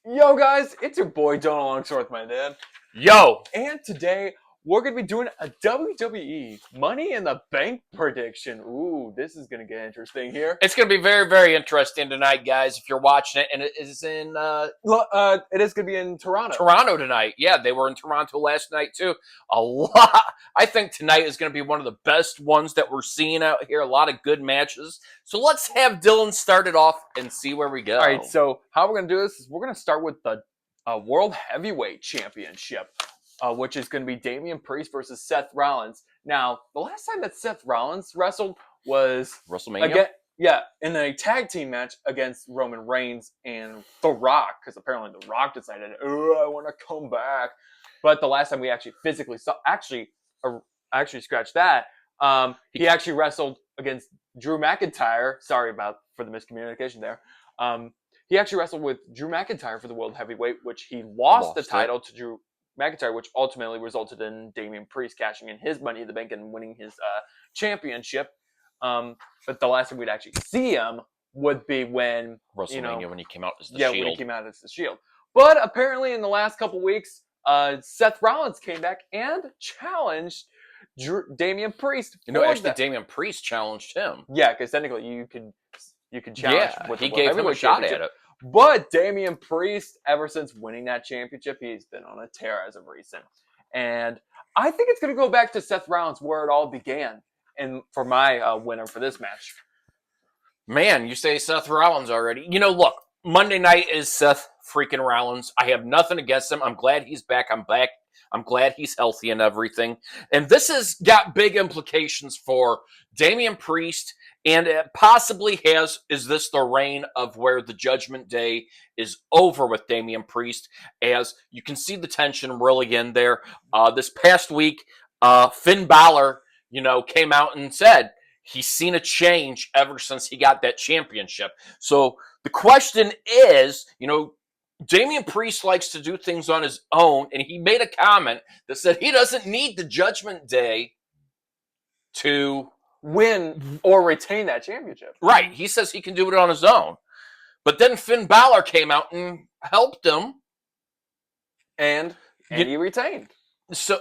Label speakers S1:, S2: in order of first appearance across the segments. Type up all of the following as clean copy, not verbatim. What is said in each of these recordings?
S1: Yo guys, it's your boy Donald Longsworth, my dad.
S2: Yo,
S1: And today we're gonna be doing a WWE Money in the Bank prediction. Ooh, this is gonna get interesting here.
S2: it's going to be very, very interesting tonight, guys, if you're watching it. And it is in
S1: It is gonna be in Toronto.
S2: Toronto tonight. Yeah, they were in Toronto last night, too. A lot. I think tonight is going to be one of the best ones that we're seeing out here. A lot of good matches. So let's have Dylan start it off and see where we go.
S1: All right, so how we're gonna do this is we're gonna start with the World Heavyweight Championship, which is gonna be Damian Priest versus Seth Rollins. Now, the last time that Seth Rollins wrestled was
S2: WrestleMania?
S1: in a tag team match against Roman Reigns and The Rock, because apparently The Rock decided, oh, I want to come back. But the last time we actually physically saw, actually scratched that. He actually wrestled against Drew McIntyre. Sorry for the miscommunication there. He actually wrestled with Drew McIntyre for the World Heavyweight, which he lost the title to Drew McIntyre, which ultimately resulted in Damian Priest cashing in his Money in the Bank and winning his championship. But the last time we'd actually see him would be when
S2: WrestleMania, when he came out as the Shield.
S1: when he came out as the Shield. But apparently in the last couple weeks, Seth Rollins came back and challenged Damian Priest.
S2: Damian Priest challenged him.
S1: Yeah, because technically you could challenge.
S2: Yeah, he gave him a shot at it.
S1: But Damian Priest, ever since winning that championship, he's been on a tear as of recent. And I think it's going to go back to Seth Rollins where it all began. And for my winner for this match.
S2: Man, you say Seth Rollins already. Look, Monday night is Seth freaking Rollins. I have nothing against him. I'm glad he's back. I'm glad he's healthy and everything. And this has got big implications for Damian Priest. And it possibly is this the reign of where the Judgment Day is over with Damian Priest? As you can see the tension really in there. This past week, Finn Balor, came out and said he's seen a change ever since he got that championship. So the question is, Damian Priest likes to do things on his own, and he made a comment that said he doesn't need the Judgment Day to
S1: win or retain that championship.
S2: Right. He says he can do it on his own. But then Finn Balor came out and helped him.
S1: And he retained.
S2: So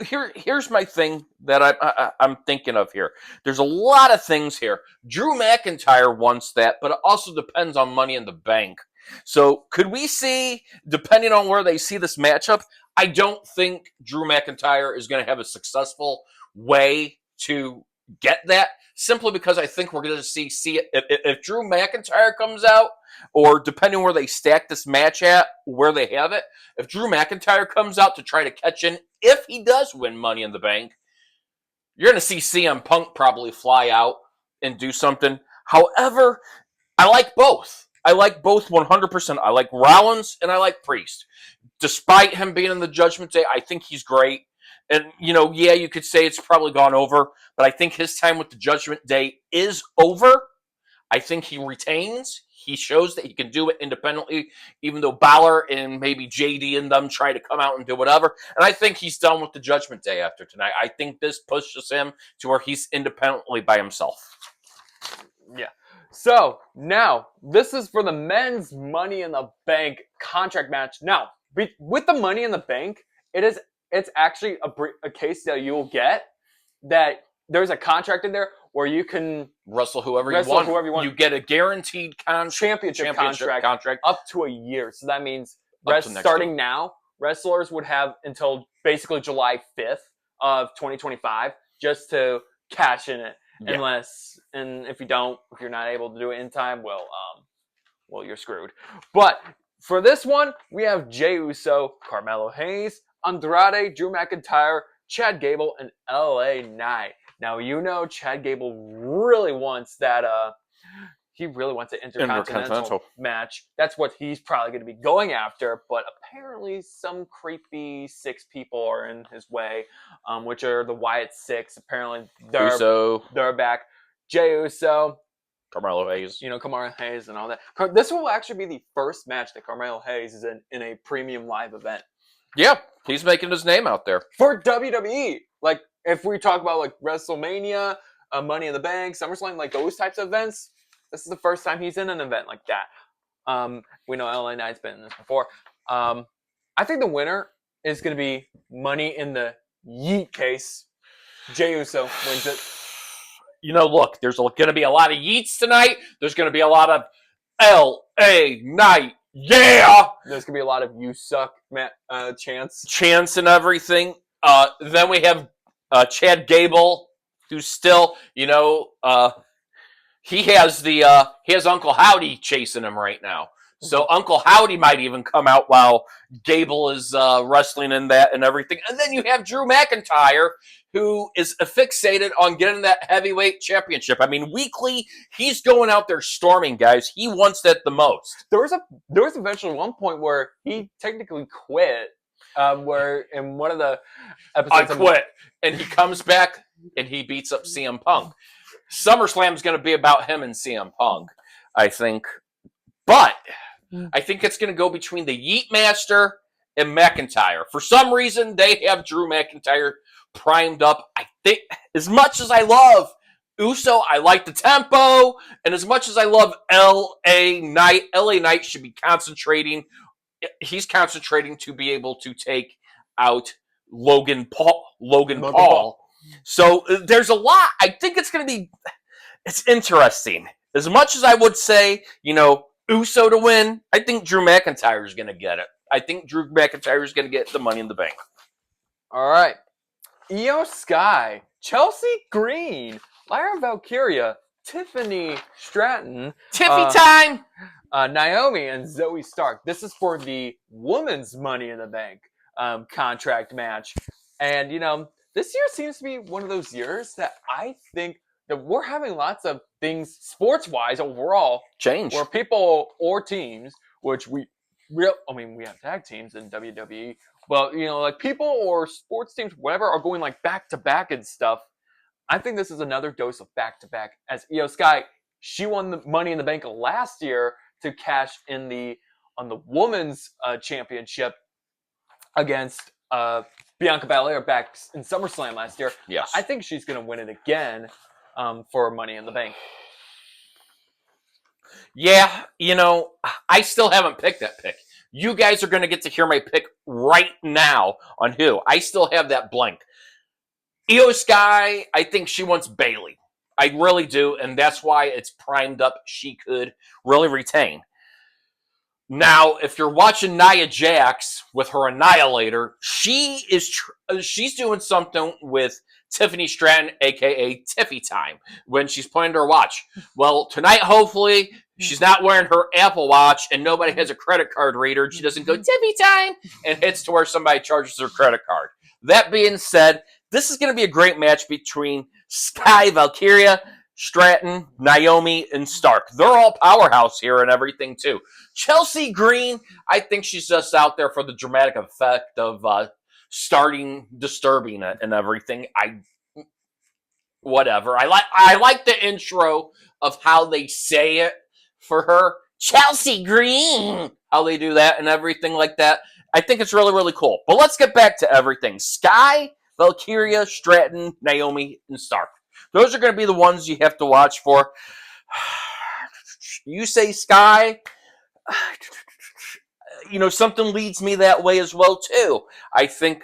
S2: here's my thing that I'm thinking of here. There's a lot of things here. Drew McIntyre wants that, but it also depends on Money in the Bank. So could we see, depending on where they see this matchup, I don't think Drew McIntyre is going to have a successful way to get that, simply because I think we're going to see it. If Drew McIntyre comes out, or depending where they stack this match at, where they have it, if Drew McIntyre comes out to try to catch in, if he does win Money in the Bank, you're going to see CM Punk probably fly out and do something. However, I like both. I like both 100%. I like Rollins and I like Priest. Despite him being in the Judgment Day, I think he's great. And, you could say it's probably gone over, but I think his time with the Judgment Day is over. I think he retains. He shows that he can do it independently, even though Balor and maybe JD and them try to come out and do whatever. And I think he's done with the Judgment Day after tonight. I think this pushes him to where he's independently by himself.
S1: Yeah. So, now, this is for the men's Money in the Bank contract match. Now, with the Money in the Bank, it's actually a case that you will get that there's a contract in there where you can
S2: wrestle whoever you want. You get a guaranteed championship contract
S1: up to a year. So that means starting now, wrestlers would have until basically July 5th of 2025 just to cash in it. Yeah. If you're not able to do it in time, well, you're screwed. But for this one, we have Jey Uso, Carmelo Hayes, Andrade, Drew McIntyre, Chad Gable, and LA Knight. Now, Chad Gable really wants that, he really wants an intercontinental match. That's what he's probably going to be going after, but apparently some creepy 6 people are in his way, which are the Wyatt 6. Apparently they're back. Jey Uso,
S2: Carmelo Hayes.
S1: Carmelo Hayes and all that. This will actually be the first match that Carmelo Hayes is in a premium live event.
S2: Yeah, he's making his name out there.
S1: For WWE. Like, if we talk about, like, WrestleMania, Money in the Bank, SummerSlam, like, those types of events, this is the first time he's in an event like that. We know LA Knight's been in this before. I think the winner is going to be Money in the Yeet case. Jey Uso wins it.
S2: Look, there's going to be a lot of yeets tonight. There's going to be a lot of LA Knight. Yeah!
S1: There's going to be a lot of you suck chants.
S2: Chants and everything. Then we have Chad Gable, who's still, he has Uncle Howdy chasing him right now. So Uncle Howdy might even come out while Gable is wrestling in that and everything. And then you have Drew McIntyre, who is fixated on getting that heavyweight championship. I mean, weekly, he's going out there storming, guys. He wants that the most.
S1: There was eventually one point where he technically quit, where in one of the episodes...
S2: I quit. And he comes back and he beats up CM Punk. SummerSlam is going to be about him and CM Punk, I think. But I think it's going to go between the Yeet Master and McIntyre. For some reason, they have Drew McIntyre primed up. I think, as much as I love Uso, I like the tempo. And as much as I love LA Knight should be concentrating. He's concentrating to be able to take out Logan Paul. So there's a lot. I think it's interesting. As much as I would say, Uso to win, I think Drew McIntyre is going to get it. I think Drew McIntyre is going to get the Money in the Bank.
S1: All right. Io Sky, Chelsea Green, Lyra Valkyria, Tiffany Stratton.
S2: Tiffy time!
S1: Naomi and Zoe Stark. This is for the women's Money in the Bank contract match. And, this year seems to be one of those years that I think that we're having lots of things sports-wise overall
S2: change
S1: where people or teams, which we have tag teams in WWE, but like people or sports teams, whatever, are going like back to back and stuff. I think this is another dose of back to back. As Io Sky, she won the Money in the Bank last year to cash in on the women's championship against Bianca Belair back in SummerSlam last year.
S2: Yes,
S1: I think she's going to win it again. For Money in the Bank.
S2: Yeah, I still haven't picked that pick. You guys are going to get to hear my pick right now on who. I still have that blank. Io Sky, I think she wants Bayley. I really do, and that's why it's primed up. She could really retain. Now, if you're watching Nia Jax with her Annihilator, she's doing something with Tiffany Stratton, a.k.a. Tiffy Time, when she's pointing to her watch. Well, tonight, hopefully, she's not wearing her Apple Watch and nobody has a credit card reader and she doesn't go, Tiffy Time, and hits to where somebody charges her credit card. That being said, this is going to be a great match between Sky, Valkyria, Stratton, Naomi, and Stark. They're all powerhouse here and everything, too. Chelsea Green, I think she's just out there for the dramatic effect of starting disturbing it and everything. Whatever. I like the intro of how they say it for her. Chelsea Green. How they do that and everything like that. I think it's really, really cool. But let's get back to everything. Sky, Valkyria, Stratton, Naomi, and Stark. Those are going to be the ones you have to watch for. You say Sky, something leads me that way as well, too. I think,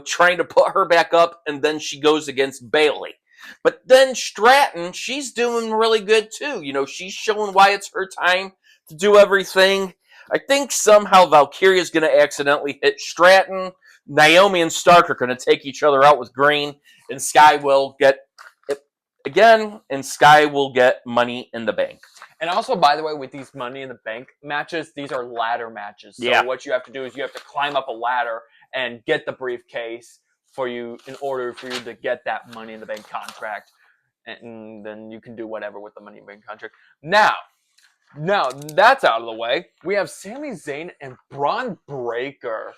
S2: trying to put her back up, and then she goes against Bayley. But then Stratton, she's doing really good, too. She's showing why it's her time to do everything. I think somehow Valkyria is going to accidentally hit Stratton. Naomi and Stark are going to take each other out with Green, and Sky will get it again, and Sky will get Money in the Bank.
S1: And also, by the way, with these Money in the Bank matches, these are ladder matches. So what you have to do is you have to climb up a ladder and get the briefcase in order for you to get that Money in the Bank contract. And then you can do whatever with the Money in the Bank contract. Now that's out of the way. We have Sami Zayn and Braun Breaker.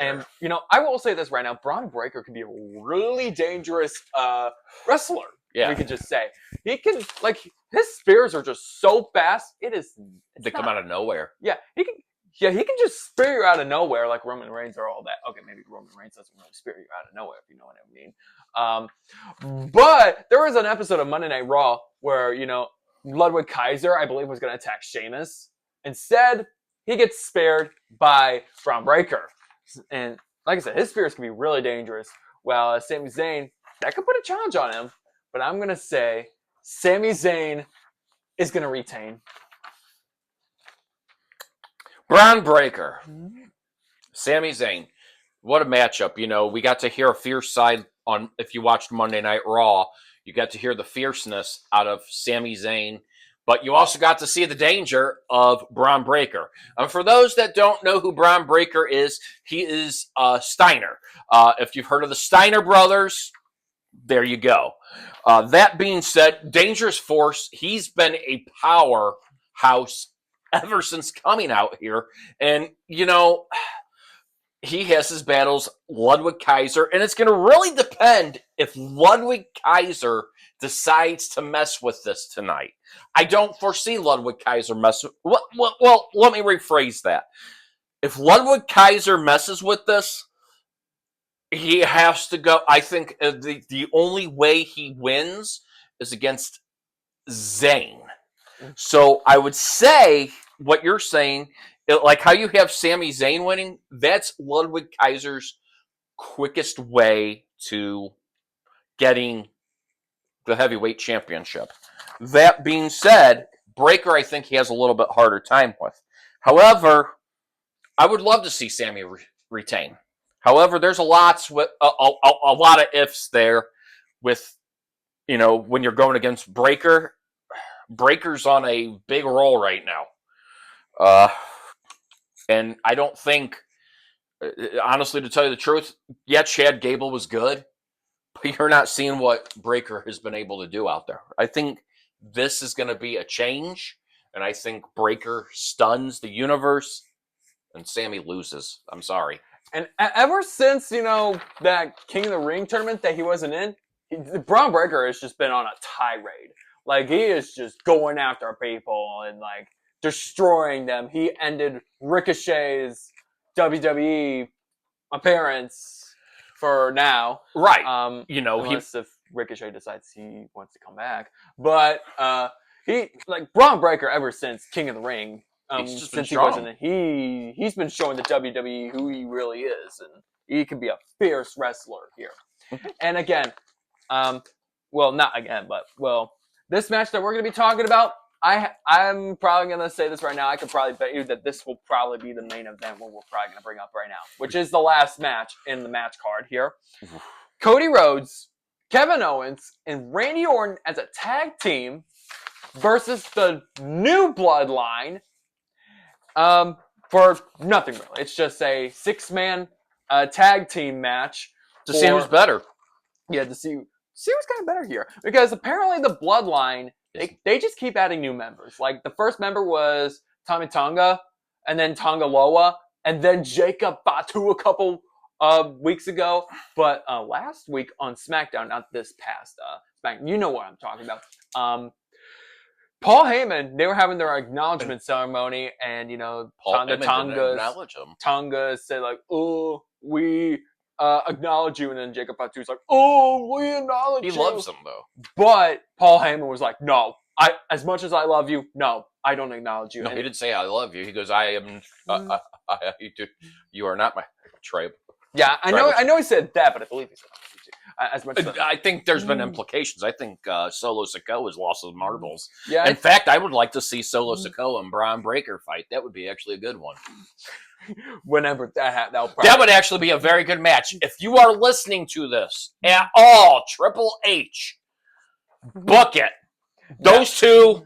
S1: And, I will say this right now. Braun Breaker can be a really dangerous wrestler.
S2: Yeah.
S1: We could just say. He can, his spears are just so fast.
S2: They come out of nowhere.
S1: Yeah, he can just spear you out of nowhere like Roman Reigns or all that. Okay, maybe Roman Reigns doesn't really spear you out of nowhere, if you know what I mean. But there was an episode of Monday Night Raw where, Ludwig Kaiser, I believe, was going to attack Sheamus. Instead, he gets spared by Braun Breaker. And like I said, his spears can be really dangerous. Well, Sami Zayn, that could put a challenge on him. But I'm going to say Sami Zayn is going to retain.
S2: Braun Breaker. Sami Zayn. What a matchup. You know, we got to hear a fierce side on, if you watched Monday Night Raw, you got to hear the fierceness out of Sami Zayn, but you also got to see the danger of Braun Breaker. For those that don't know who Braun Breaker is, he is Steiner. If you've heard of the Steiner brothers, there you go. That being said, Dangerous Force, he's been a powerhouse ever since coming out here. And, you know, he has his battles, Ludwig Kaiser, and it's going to really depend if Ludwig Kaiser decides to mess with this tonight. I don't foresee Ludwig Kaiser mess. Well, let me rephrase that. If Ludwig Kaiser messes with this, he has to go. I think the only way he wins is against Zayn. So I would say what you're saying, like how you have Sami Zayn winning, that's Ludwig Kaiser's quickest way to getting the heavyweight championship. That being said, Breaker, I think he has a little bit harder time with. However, I would love to see Sami retain. However, there's a lot of ifs there with, you know, when you're going against Breaker. Breaker's on a big roll right now. And I don't think, honestly, to tell you the truth, yeah, Chad Gable was good, but you're not seeing what Breaker has been able to do out there. I think this is going to be a change, and I think Breaker stuns the universe, and Sami loses. I'm sorry.
S1: And ever since, you know, that King of the Ring tournament that he wasn't in, Braun Breaker has just been on a tirade. Like, he is just going after people and, like, destroying them. He ended Ricochet's WWE appearance for now.
S2: Right. You know,
S1: unless if Ricochet decides he wants to come back. But he, like, Braun Breaker, ever since King of the Ring, since he wasn't in, he's been showing the WWE who he really is, and he can be a fierce wrestler here. And again, well, not again, but this match that we're going to be talking about, I'm probably going to say this right now. I could probably bet you that this will probably be the main event what we're probably going to bring up right now, which is the last match in the match card here. Cody Rhodes, Kevin Owens, and Randy Orton as a tag team versus the New Bloodline for nothing really. It's just a 6-man tag team match.
S2: To see who's better.
S1: Yeah, to see who's kind of better here. Because apparently the Bloodline, they just keep adding new members. Like, the first member was Tommy Tonga, and then Tonga Loa, and then Jacob Fatu a couple weeks ago. But last week on SmackDown, not this past SmackDown, you know what I'm talking about. Paul Heyman, they were having their acknowledgement ceremony, and, you know, Tonga said, like, oh, we acknowledge you, and then Jacob Fatu's like, oh, we acknowledge you.
S2: He loves them, though.
S1: But Paul Heyman was like, no, as much as I love you, no, I don't acknowledge you.
S2: No, he didn't say I love you. He goes, I am, you are not my tribe.
S1: Yeah, I know he said that, but I believe he said as much as
S2: I think there's been implications. I think Solo Sikoa has lost his marbles.
S1: Yeah.
S2: In fact, I would like to see Solo Sikoa and Braun Breaker fight. That would be actually a good one.
S1: Whenever that
S2: would actually be a very good match. If you are listening to this at all, Triple H, book it. Those two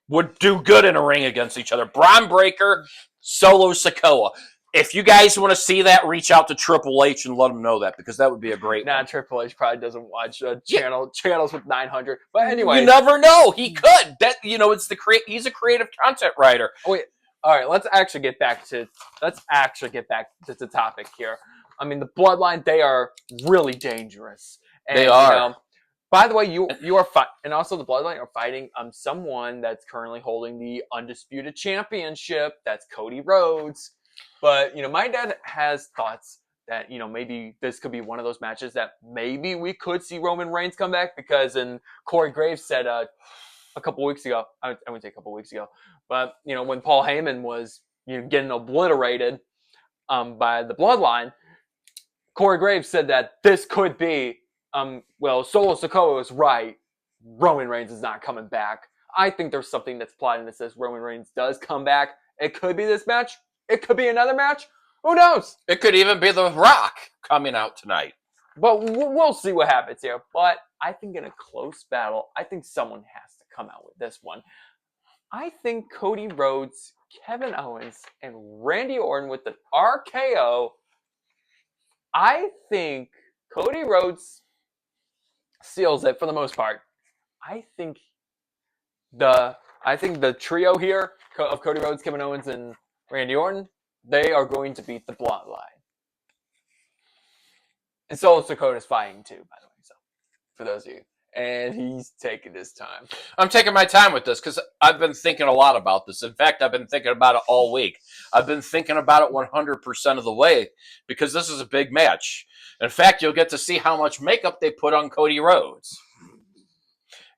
S2: would do good in a ring against each other. Braun Breaker, Solo Sikoa. If you guys want to see that, reach out to Triple H and let him know that, because that would be a great one.
S1: Triple H probably doesn't watch channels with 900. But anyway,
S2: you never know. He could. That, you know, he's a creative content writer.
S1: Oh, wait. All right, let's actually get back to the topic here. I mean, the Bloodline, they are really dangerous. And,
S2: they are.
S1: You know, by the way, you are and also the Bloodline are fighting someone that's currently holding the Undisputed Championship. That's Cody Rhodes. But, you know, my dad has thoughts that, you know, maybe this could be one of those matches that maybe we could see Roman Reigns come back, because Corey Graves said a couple weeks ago. I wouldn't say a couple weeks ago, but when Paul Heyman was getting obliterated by the Bloodline, Corey Graves said that this could be Solo Sikoa was right. Roman Reigns is not coming back. I think there's something that's plotting that says Roman Reigns does come back. It could be this match. It could be another match. Who knows?
S2: It could even be The Rock coming out tonight.
S1: But we'll see what happens here. But I think in a close battle, I think someone has to come out with this one. I think Cody Rhodes, Kevin Owens, and Randy Orton with the RKO. I think Cody Rhodes seals it for the most part. I think the trio here of Cody Rhodes, Kevin Owens, and Randy Orton, they are going to beat the Bloodline. And Solo Sikoa is fighting too, by the way. So, for those of you, and he's taking his time.
S2: I'm taking my time with this because I've been thinking a lot about this. In fact, I've been thinking about it all week. I've been thinking about it 100% of the way because this is a big match. In fact, you'll get to see how much makeup they put on Cody Rhodes.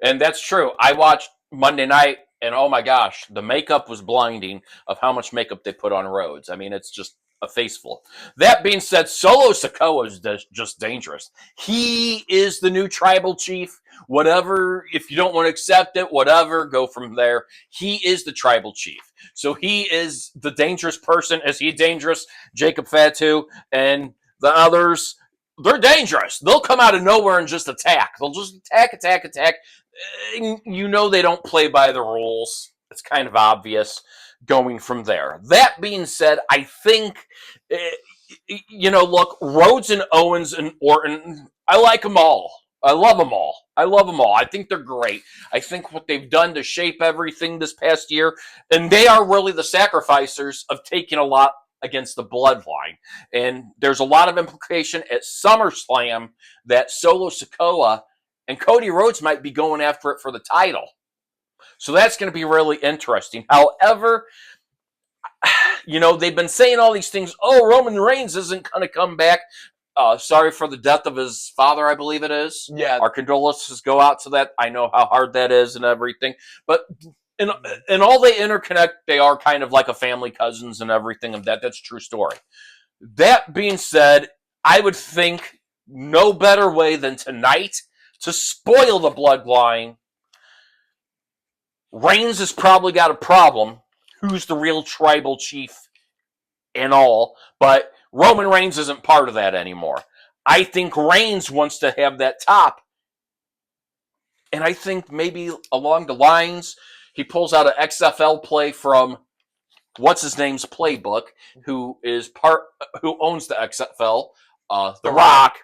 S2: And that's true. I watched Monday night, and oh my gosh, the makeup was blinding of how much makeup they put on Rhodes. I mean, it's just a faceful. That being said, Solo Sikoa is just dangerous. He is the new tribal chief. Whatever, if you don't want to accept it, whatever, go from there. He is the tribal chief. So he is the dangerous person. Is he dangerous? Jacob Fatu and the others, they're dangerous. They'll come out of nowhere and just attack. They'll just attack. You know they don't play by the rules. It's kind of obvious going from there. That being said, I think, look, Rhodes and Owens and Orton, I like them all. I love them all. I think they're great. I think what they've done to shape everything this past year, and they are really the sacrificers of taking a lot against the Bloodline. And there's a lot of implication at SummerSlam that Solo Sikoa and Cody Rhodes might be going after it for the title. So that's going to be really interesting. However, they've been saying all these things. Oh, Roman Reigns isn't going to come back. Sorry for the death of his father, I believe it is.
S1: Yeah.
S2: Our condolences go out to that. I know how hard that is and everything. But in all they interconnect, they are kind of like a family, cousins and everything of that. That's a true story. That being said, I would think no better way than tonight to spoil the Bloodline. Reigns has probably got a problem. Who's the real tribal chief and all? But Roman Reigns isn't part of that anymore. I think Reigns wants to have that top. And I think maybe along the lines, he pulls out an XFL play from what's-his-name's playbook, who owns the XFL, The Rock.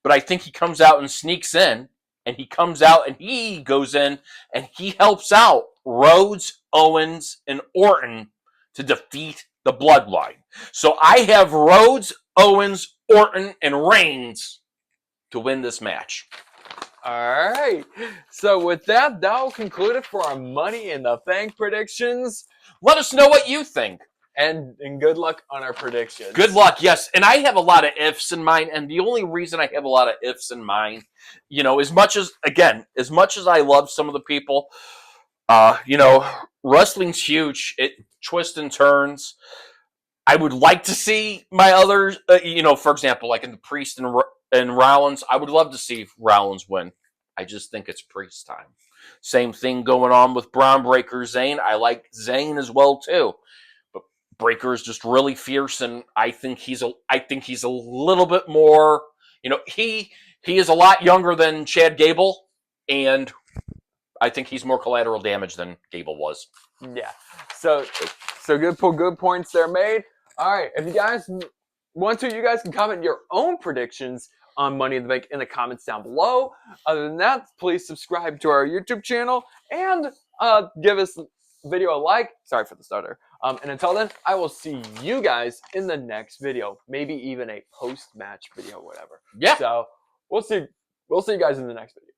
S2: But I think he comes out and sneaks in. And he comes out and he goes in and he helps out Rhodes, Owens, and Orton to defeat the Bloodline. So I have Rhodes, Owens, Orton, and Reigns to win this match.
S1: All right. So with that will conclude it for our Money in the Bank predictions.
S2: Let us know what you think.
S1: And good luck on our predictions.
S2: Good luck, yes. And I have a lot of ifs in mind. And the only reason I have a lot of ifs in mind, as much as I love some of the people, wrestling's huge. It twists and turns. I would like to see my others, for example, like in the Priest and Rollins, I would love to see Rollins win. I just think it's Priest time. Same thing going on with Braun Breaker Zayn. I like Zayn as well, too. Breaker is just really fierce, and I think he's a little bit more. He is a lot younger than Chad Gable, and I think he's more collateral damage than Gable was.
S1: Yeah. So good points there made. All right. If you guys want to, you guys can comment your own predictions on Money in the Bank in the comments down below. Other than that, please subscribe to our YouTube channel and give us video a like. Sorry for the stutter. And until then, I will see you guys in the next video. Maybe even a post-match video, whatever.
S2: Yeah.
S1: So we'll see you guys in the next video.